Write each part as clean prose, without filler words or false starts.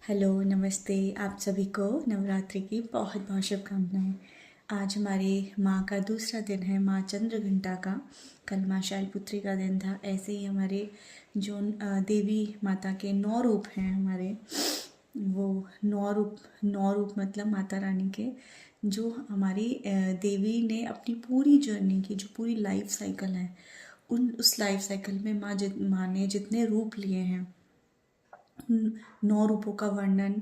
Hello, नमस्ते। आप सभी को नवरात्रि की बहुत बहुत शुभकामनाएं। आज हमारी माँ का दूसरा दिन है, माँ चंद्रघंटा का। कल माँ शैलपुत्री का दिन था। ऐसे ही हमारे जो देवी माता के 9 रूप हैं हमारे, वो 9 रूप मतलब माता रानी के, जो हमारी देवी ने अपनी पूरी जर्नी की, जो पूरी लाइफ साइकिल है, उस लाइफ साइकिल में माँ ने जितने रूप लिए हैं, 9 रूपों का वर्णन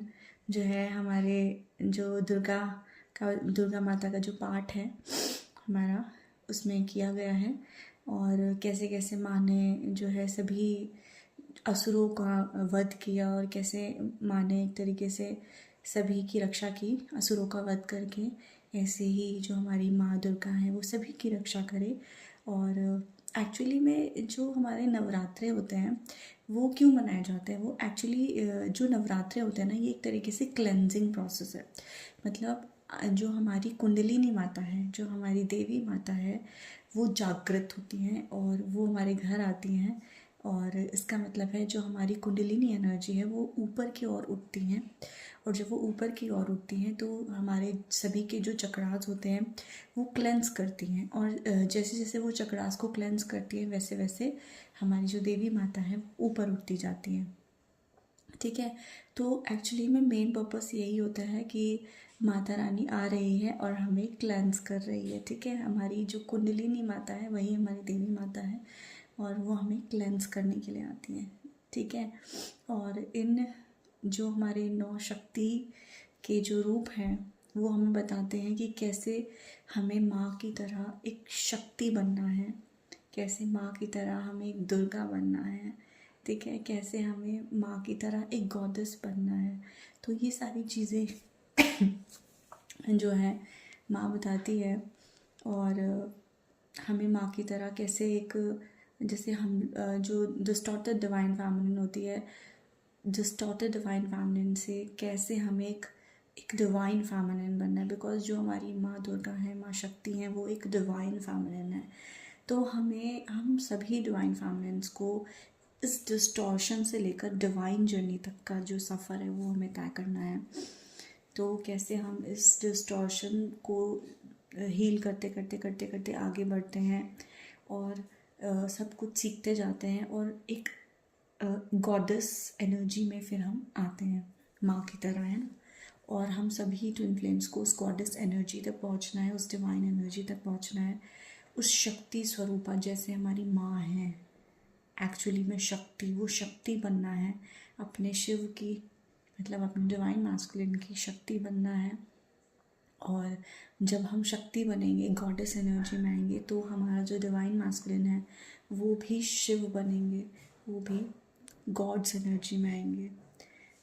जो है हमारे जो दुर्गा माता का जो पाठ है हमारा, उसमें किया गया है। और कैसे कैसे माँ ने जो है सभी असुरों का वध किया, और कैसे माँ ने एक तरीके से सभी की रक्षा की असुरों का वध करके। ऐसे ही जो हमारी माँ दुर्गा है वो सभी की रक्षा करे। और एक्चुअली में जो हमारे नवरात्रे होते हैं वो क्यों मनाए जाते हैं, वो एक्चुअली जो नवरात्रे होते हैं ना, ये एक तरीके से क्लेंजिंग प्रोसेस है। मतलब जो हमारी कुंडलिनी माता है, जो हमारी देवी माता है, वो जागृत होती हैं और वो हमारे घर आती हैं। और इसका मतलब है जो हमारी कुंडलिनी एनर्जी है वो ऊपर की ओर उठती हैं। और जब वो ऊपर की ओर उठती हैं तो हमारे सभी के जो चक्रास होते हैं वो क्लेंस करती हैं। और जैसे जैसे वो चक्रास को क्लेंस करती हैं, वैसे वैसे हमारी जो देवी माता है वो ऊपर उठती जाती हैं। ठीक है। तो एक्चुअली में मेन पर्पस यही होता है कि माता रानी आ रही है और हमें क्लेंस कर रही है। ठीक है। हमारी जो कुंडलिनी माता है वही हमारी देवी माता है, और वो हमें क्लेंस करने के लिए आती हैं। ठीक है। और इन जो हमारे 9 शक्ति के जो रूप हैं वो हमें बताते हैं कि कैसे हमें माँ की तरह एक शक्ति बनना है, कैसे माँ की तरह हमें एक दुर्गा बनना है। ठीक है। कैसे हमें माँ की तरह एक गॉडेस बनना है। तो ये सारी चीज़ें जो है माँ बताती है। और हमें माँ की तरह कैसे एक, जैसे हम जो डिस्टॉर्टेड डिवाइन फेमिनिन होती है, डिस्टॉर्टेड डिवाइन फेमिनिन से कैसे हमें एक डिवाइन फेमिनिन बनना है। बिकॉज जो हमारी माँ दुर्गा है, माँ शक्ति है, वो एक डिवाइन फेमिनिन है। तो हम सभी डिवाइन फेमिनिन्स को इस डिस्टॉर्शन से लेकर डिवाइन जर्नी तक का जो सफ़र है वो हमें तय करना है। तो कैसे हम इस डिस्टॉर्शन को हील करते करते करते करते आगे बढ़ते हैं, और सब कुछ सीखते जाते हैं, और एक गॉडेस एनर्जी में फिर हम आते हैं, माँ की तरह, है ना। और हम सभी ट्विन फ्लेम्स को उस गॉडेस एनर्जी तक पहुँचना है, उस डिवाइन एनर्जी तक पहुँचना है, उस शक्ति स्वरूपा जैसे हमारी माँ है। एक्चुअली में शक्ति, वो शक्ति बनना है, अपने शिव की, मतलब अपने डिवाइन मैस्कुलिन की शक्ति बनना है। और जब हम शक्ति बनेंगे, गॉडेस एनर्जी में आएंगे, तो हमारा जो डिवाइन मैस्कुलिन है वो भी शिव बनेंगे, वो भी गॉड्स एनर्जी में आएंगे।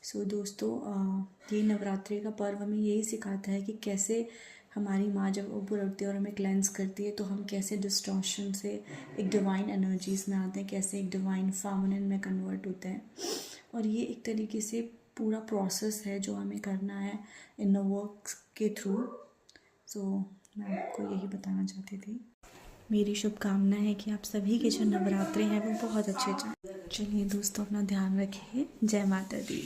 सो दोस्तों, ये नवरात्रि का पर्व हमें यही सिखाता है कि कैसे हमारी माँ जब ऊपर उठती है और हमें क्लेंस करती है, तो हम कैसे डिस्टॉर्शन से एक डिवाइन एनर्जीज में आते हैं, कैसे एक डिवाइन फेमिनिन में कन्वर्ट होते हैं। और ये एक तरीके से पूरा प्रोसेस है जो हमें करना है इन वर्क के थ्रू। सो मैं आपको यही बताना चाहती थी। मेरी शुभकामना है कि आप सभी के जो नवरात्रे हैं वो बहुत अच्छे जाएं। चलिए दोस्तों, अपना ध्यान रखिए। जय माता दी।